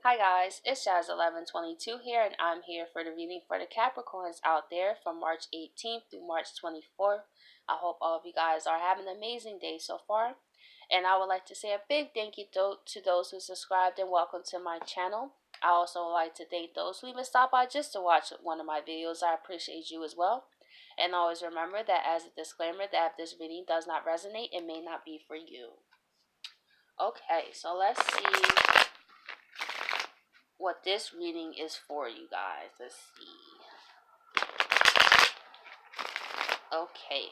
Hi guys, it's Jazz1122 here, and I'm here for the reading for the Capricorns out there from March 18th through March 24th. I hope all of you guys are having an amazing day so far. And I would like to say a big thank you to those who subscribed and welcome to my channel. I also would like to thank those who even stopped by just to watch one of my videos. I appreciate you as well. And always remember that as a disclaimer that if this reading does not resonate, it may not be for you. Okay, so let's see what this reading is for you guys. Let's see. Okay.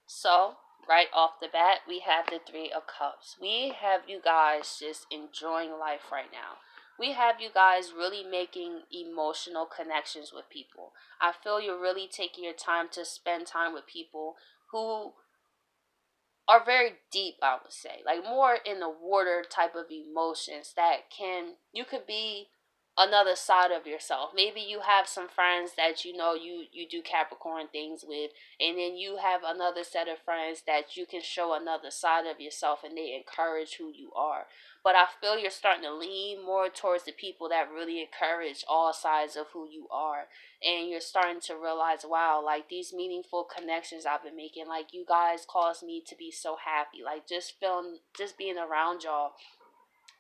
So, right off the bat, we have the Three of Cups. We have you guys just enjoying life right now. We have you guys really making emotional connections with people. I feel you're really taking your time to spend time with people who are very deep, I would say. Like more in the water type of emotions that you could be another side of yourself. Maybe you have some friends that you do Capricorn things with, and then you have another set of friends that you can show another side of yourself and they encourage who you are. But I feel you're starting to lean more towards the people that really encourage all sides of who you are, and you're starting to realize, wow, like these meaningful connections I've been making, like you guys cause me to be so happy. Like just being around y'all,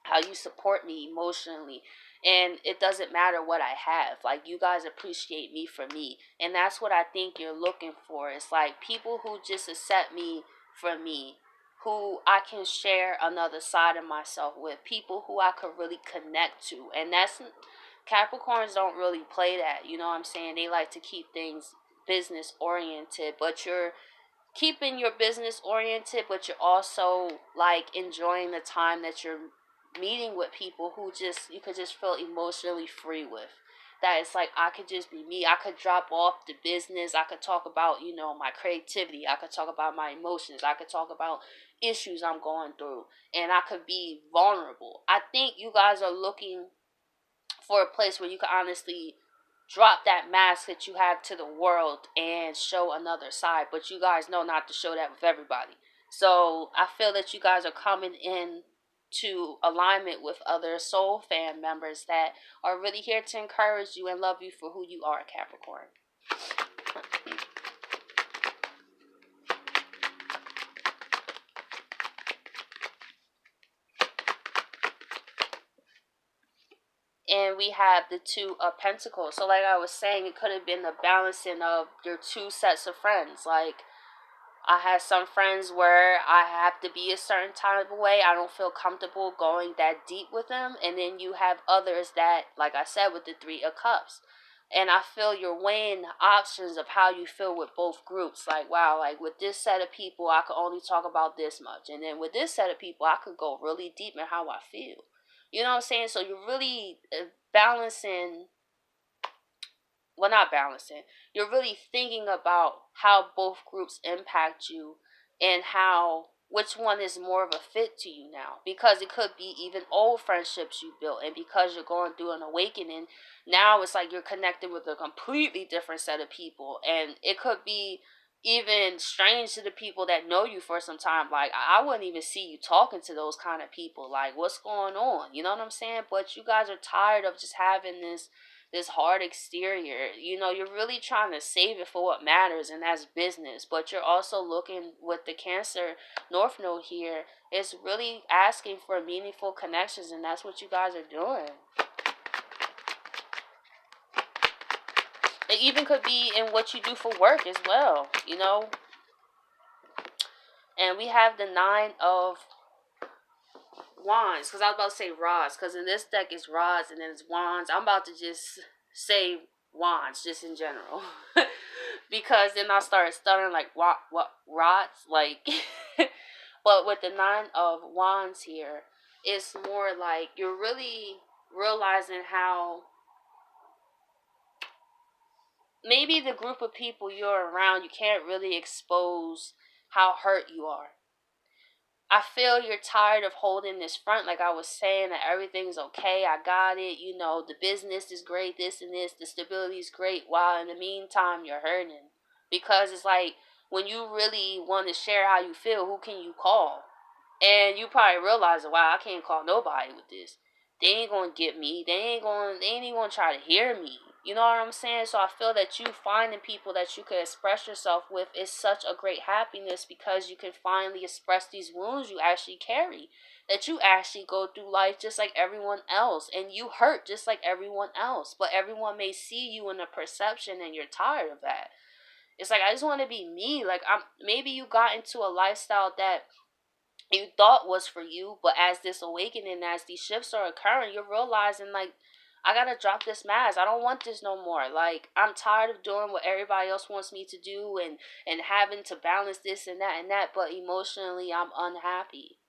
how you support me emotionally, and it doesn't matter what I have. Like you guys appreciate me for me, and that's what I think you're looking for. It's like people who just accept me for me, who I can share another side of myself with, people who I could really connect to. And that's Capricorns don't really play that, you know what I'm saying? They like to keep things business oriented, but you're keeping your business oriented, but you're also like enjoying the time that you're meeting with people who just you could just feel emotionally free with. That it's like I could just be me. I could drop off the business. I could talk about, my creativity. I could talk about my emotions. I could talk about issues I'm going through. And I could be vulnerable. I think you guys are looking for a place where you can honestly drop that mask that you have to the world and show another side. But you guys know not to show that with everybody. So I feel that you guys are coming in to alignment with other soul fan members that are really here to encourage you and love you for who you are, Capricorn. And we have the Two of Pentacles. So like I was saying, it could have been the balancing of your two sets of friends. Like I have some friends where I have to be a certain type of way. I don't feel comfortable going that deep with them. And then you have others that, like I said, with the Three of Cups. And I feel you're weighing options of how you feel with both groups. Like, wow, like with this set of people, I could only talk about this much. And then with this set of people, I could go really deep in how I feel. You know what I'm saying? So you're really balancing, well, not balancing, you're really thinking about how both groups impact you and how which one is more of a fit to you now, because it could be even old friendships you built, and because you're going through an awakening now, it's like you're connected with a completely different set of people, and it could be even strange to the people that know you for some time. Like I wouldn't even see you talking to those kind of people. Like, what's going on? You know what I'm saying? But you guys are tired of just having this hard exterior. You're really trying to save it for what matters, and that's business. But you're also looking with the Cancer North Node here. It's really asking for meaningful connections, and that's what you guys are doing. It even could be in what you do for work as well, And we have the Nine of Wands, because I was about to say rods, because in this deck it's rods and then it's wands. I'm about to just say wands just in general. Because then I started stuttering like what rods, like but with the Nine of Wands here, it's more like you're really realizing how maybe the group of people you're around, you can't really expose how hurt you are. I feel you're tired of holding this front, like I was saying, that everything's okay, I got it, the business is great, this and this, the stability is great, while in the meantime, you're hurting. Because it's like, when you really want to share how you feel, who can you call? And you probably realize, wow, I can't call nobody with this. They ain't gonna get me. They ain't even gonna try to hear me. You know what I'm saying? So I feel that you finding people that you could express yourself with is such a great happiness, because you can finally express these wounds you actually carry. That you actually go through life just like everyone else, and you hurt just like everyone else. But everyone may see you in a perception, and you're tired of that. It's like, I just want to be me. Like, maybe you got into a lifestyle that you thought was for you, but as this awakening, as these shifts are occurring, you're realizing, like, I gotta drop this mask. I don't want this no more. Like, I'm tired of doing what everybody else wants me to do, and having to balance this and that, but emotionally I'm unhappy.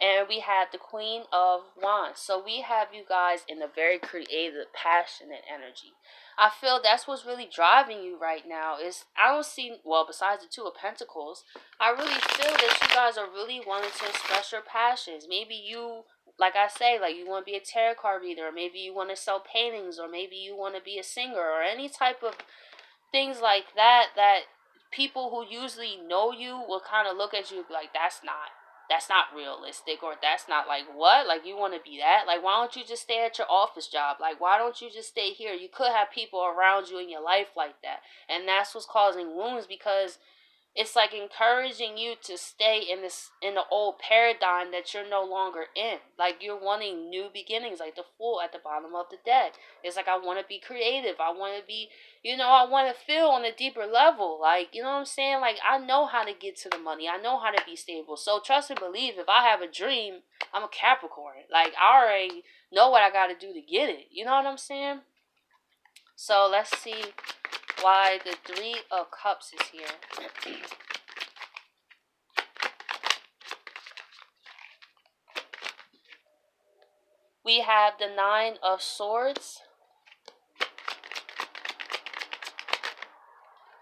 And we have the Queen of Wands. So we have you guys in a very creative, passionate energy. I feel that's what's really driving you right now. Is, I don't see, well, besides the Two of Pentacles, I really feel that you guys are really wanting to express your passions. Maybe you, like I say, like, you want to be a tarot card reader, or maybe you want to sell paintings, or maybe you want to be a singer, or any type of things like that, that people who usually know you will kind of look at you like, that's not realistic, or that's not, like, what, like, you want to be that, like, why don't you just stay at your office job, like, why don't you just stay here? You could have people around you in your life like that, and that's what's causing wounds, because it's like encouraging you to stay in the old paradigm that you're no longer in. Like, you're wanting new beginnings, like the Fool at the bottom of the deck. It's like, I want to be creative. I want to be, I want to feel on a deeper level. Like, you know what I'm saying? Like, I know how to get to the money. I know how to be stable. So trust and believe, if I have a dream, I'm a Capricorn. Like, I already know what I got to do to get it. You know what I'm saying? So let's see why the Three of Cups is here. We have the Nine of Swords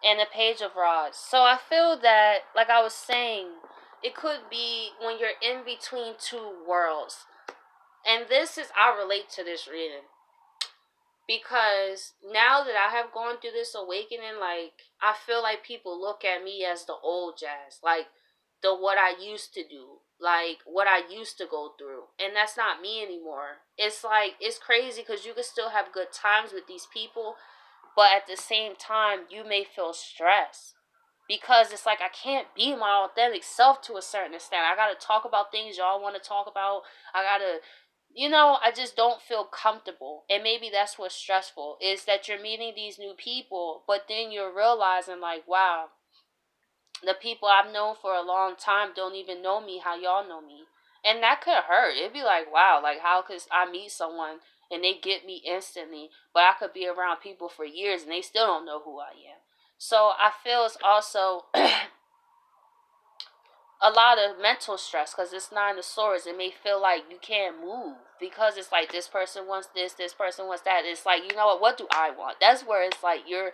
and the Page of Rods. So I feel that, like I was saying, it could be when you're in between two worlds. And this is, I relate to this reading, because now that I have gone through this awakening, like, I feel like people look at me as the old Jazz, like the what I used to do, like what I used to go through, and that's not me anymore. It's like, it's crazy, because you can still have good times with these people, but at the same time you may feel stress, because it's like, I can't be my authentic self to a certain extent. I gotta talk about things y'all want to talk about. I gotta, I just don't feel comfortable. And maybe that's what's stressful, is that you're meeting these new people, but then you're realizing, like, wow, the people I've known for a long time don't even know me how y'all know me. And that could hurt. It'd be like, wow, like, how could I meet someone and they get me instantly, but I could be around people for years and they still don't know who I am. So I feel it's also a lot of mental stress, because it's Nine of Swords. It may feel like you can't move, because it's like, this person wants this person wants that. It's like, you know what do I want? That's where it's like, you're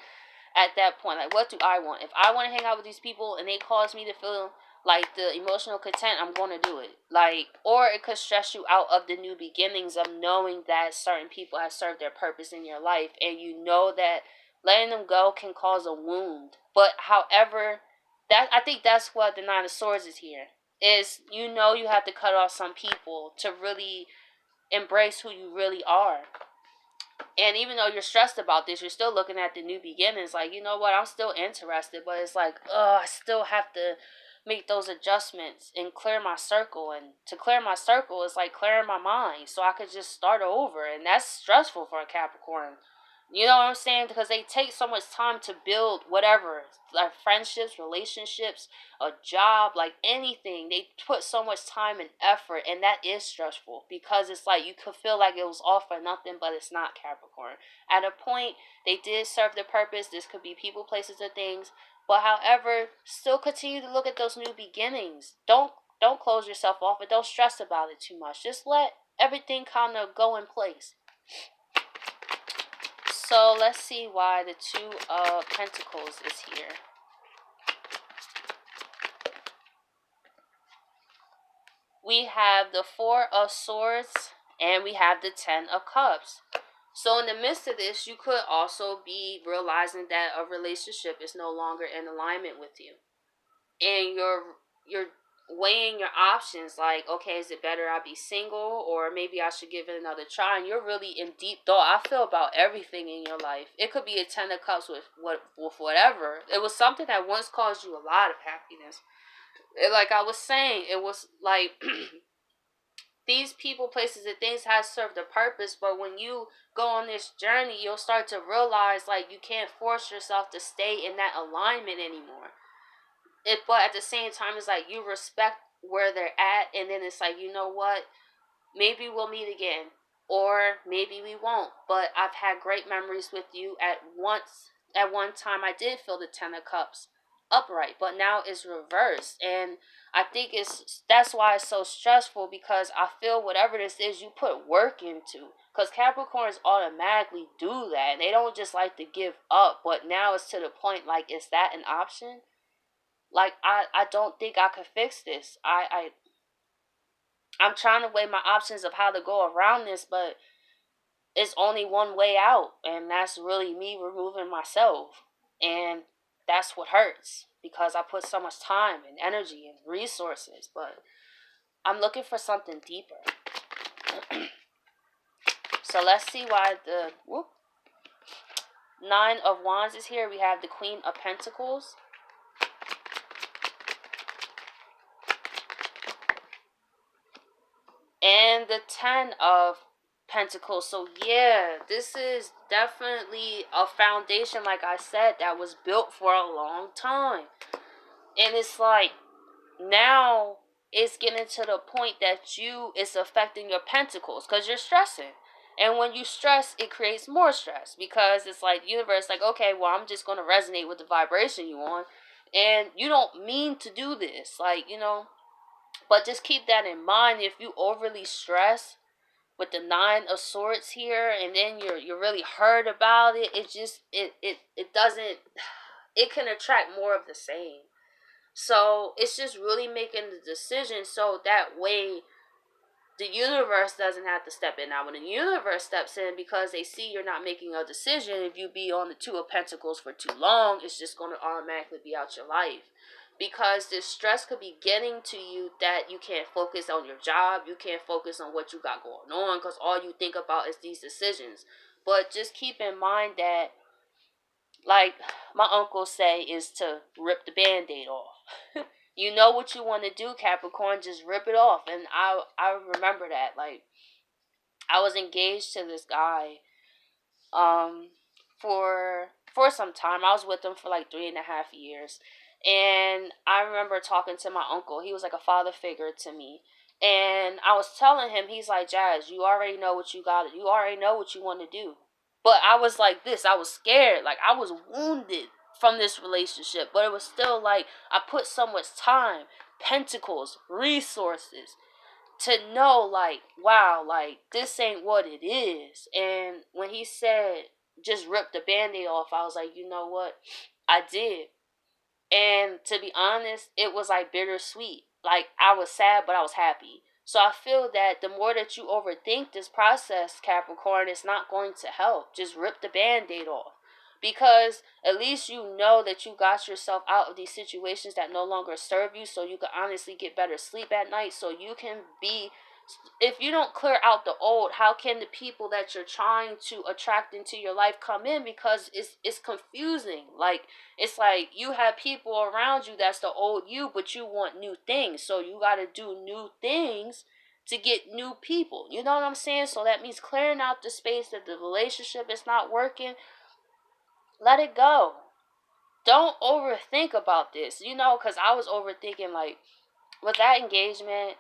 at that point, like, what do I want? If I want to hang out with these people and they cause me to feel like the emotional content, I'm going to do it. Like, or it could stress you out of the new beginnings of knowing that certain people have served their purpose in your life, and you know that letting them go can cause a wound. But however, that, I think that's what the Nine of Swords is here, is, you have to cut off some people to really embrace who you really are. And even though you're stressed about this, you're still looking at the new beginnings. Like, you know what, I'm still interested, but it's like, I still have to make those adjustments and clear my circle. And to clear my circle is like clearing my mind, so I could just start over. And that's stressful for a Capricorn. You know what I'm saying? Because they take so much time to build whatever, like friendships, relationships, a job, like anything. They put so much time and effort, and that is stressful, because it's like, you could feel like it was all for nothing, but it's not, Capricorn. At a point, they did serve their purpose. This could be people, places, or things. But however, still continue to look at those new beginnings. Don't close yourself off, and don't stress about it too much. Just let everything kind of go in place. So let's see why the Two of Pentacles is here. We have the Four of Swords and we have the Ten of Cups. So in the midst of this, you could also be realizing that a relationship is no longer in alignment with you. And you're weighing your options like, okay, is it better I be single, or maybe I should give it another try? And you're really in deep thought. I feel about everything in your life. It could be a Ten of Cups with whatever. It was something that once caused you a lot of happiness. Like I was saying, it was like these people, places, and things has served a purpose, but when you go on this journey, you'll start to realize like you can't force yourself to stay in that alignment anymore. But at the same time, it's like you respect where they're at, and then it's like, you know what, maybe we'll meet again, or maybe we won't. But I've had great memories with you. At one time I did feel the Ten of Cups upright, but now it's reversed. And I think that's why it's so stressful, because I feel whatever this is, you put work into. Because Capricorns automatically do that. They don't just like to give up. But now it's to the point, like, is that an option? Like, I don't think I could fix this. I'm trying to weigh my options of how to go around this, but it's only one way out, and that's really me removing myself. And that's what hurts, because I put so much time and energy and resources, but I'm looking for something deeper. So let's see why the Nine of Wands is here. We have the Queen of Pentacles. And the Ten of Pentacles. So yeah, this is definitely a foundation, like I said, that was built for a long time. And it's like, now it's getting to the point that it's affecting your pentacles, because you're stressing. And when you stress, it creates more stress, because it's like the universe, like, okay, well, I'm just going to resonate with the vibration you on. And you don't mean to do this, like, but just keep that in mind. If you overly stress with the Nine of Swords here, and then you're really hurt about it, it doesn't, it can attract more of the same. So it's just really making the decision so that way the universe doesn't have to step in. Now, when the universe steps in, because they see you're not making a decision, if you be on the Two of Pentacles for too long, it's just going to automatically be out your life. Because this stress could be getting to you that you can't focus on your job, you can't focus on what you got going on, because all you think about is these decisions. But just keep in mind that, like my uncle say, is to rip the band-aid off. You know what you want to do, Capricorn, just rip it off. And I remember that. Like, I was engaged to this guy for some time. I was with him for like 3.5 years. And I remember talking to my uncle. He was like a father figure to me. And I was telling him, he's like, Jazz, you already know what you got. You already know what you want to do. But I was like this. I was scared. Like, I was wounded from this relationship. But it was still like, I put so much time, pentacles, resources to know, like, wow, like, this ain't what it is. And when he said, just rip the band-aid off, I was like, you know what? I did. And to be honest, it was like bittersweet. Like, I was sad, but I was happy. So I feel that the more that you overthink this process, Capricorn, it's not going to help. Just rip the band-aid off. Because at least you know that you got yourself out of these situations that no longer serve you, so you can honestly get better sleep at night, so you can be, if you don't clear out the old, how can the people that you're trying to attract into your life come in? Because it's confusing. Like, it's like you have people around you that's the old you, but you want new things, so you got to do new things to get new people. You know what I'm saying? So that means clearing out the space that the relationship is not working. Let it go. Don't overthink about this, because I was overthinking, like, with that engagement.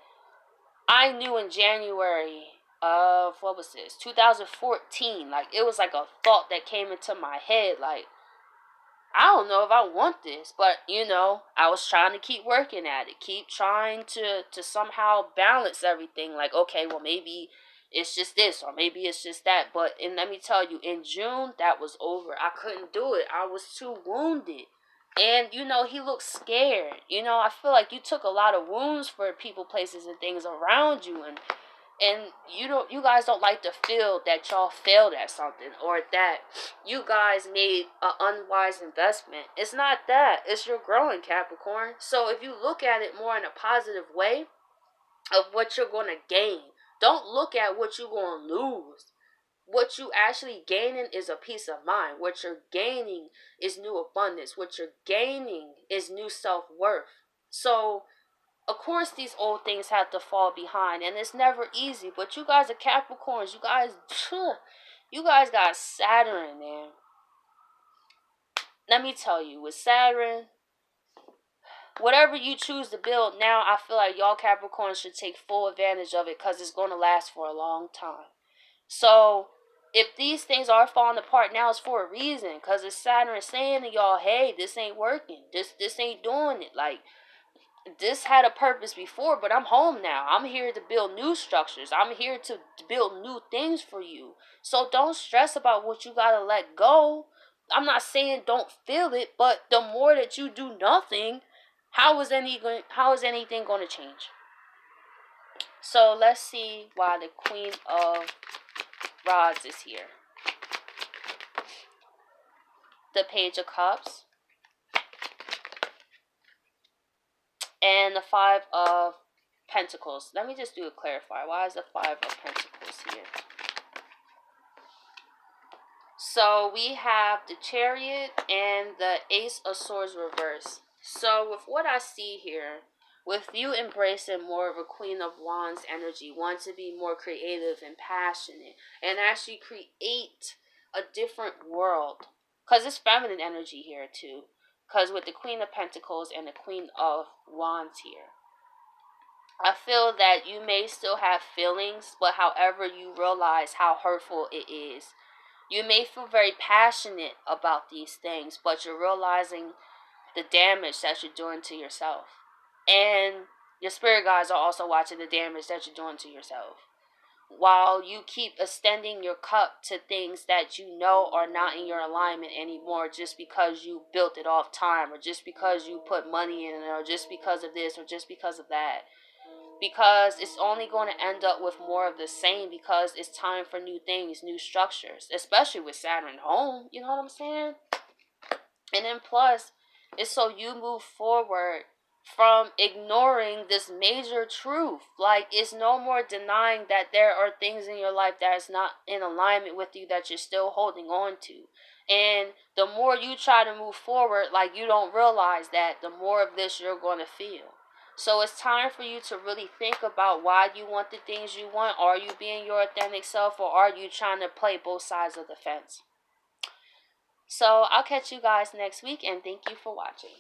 I knew in January of, what was this, 2014, like, it was like a thought that came into my head, like, I don't know if I want this, but, I was trying to keep working at it, keep trying to somehow balance everything, like, okay, well, maybe it's just this, or maybe it's just that. But and let me tell you, in June, that was over. I couldn't do it. I was too wounded. And, you know, he looked scared. You know, I feel like you took a lot of wounds for people, places, and things around you. And you guys don't like to feel that y'all failed at something, or that you guys made an unwise investment. It's not that. It's your growing, Capricorn. So if you look at it more in a positive way of what you're going to gain, don't look at what you're going to lose. What you actually gaining is a peace of mind. What you're gaining is new abundance. What you're gaining is new self-worth. So, of course, these old things have to fall behind, and it's never easy. But you guys are Capricorns. You guys got Saturn, man. Let me tell you, with Saturn, whatever you choose to build now, I feel like y'all Capricorns should take full advantage of it, because it's going to last for a long time. So, if these things are falling apart now, it's for a reason. Because it's Saturn saying to y'all, hey, this ain't working. This ain't doing it. Like, this had a purpose before, but I'm home now. I'm here to build new structures. I'm here to build new things for you. So don't stress about what you gotta let go. I'm not saying don't feel it, but the more that you do nothing, how is anything going to change? So let's see why the Queen of Rods is here. The Page of Cups. And the Five of Pentacles. Let me just do a clarifier. Why is the Five of Pentacles here? So we have the Chariot and the Ace of Swords reverse. So with what I see here, with you embracing more of a Queen of Wands energy, want to be more creative and passionate, and actually create a different world. Because it's feminine energy here too. Because with the Queen of Pentacles and the Queen of Wands here, I feel that you may still have feelings, but however you realize how hurtful it is. You may feel very passionate about these things, but you're realizing the damage that you're doing to yourself. And your spirit guides are also watching the damage that you're doing to yourself. While you keep extending your cup to things that you know are not in your alignment anymore, just because you built it off time, or just because you put money in it, or just because of this, or just because of that. Because it's only going to end up with more of the same, because it's time for new things, new structures, especially with Saturn home, you know what I'm saying? And then plus, it's so you move forward from ignoring this major truth. Like, it's no more denying that there are things in your life that is not in alignment with you, that you're still holding on to. And the more you try to move forward, like, you don't realize that, the more of this you're going to feel. So it's time for you to really think about why you want the things you want. Are you being your authentic self, or are you trying to play both sides of the fence? So I'll catch you guys next week, and thank you for watching.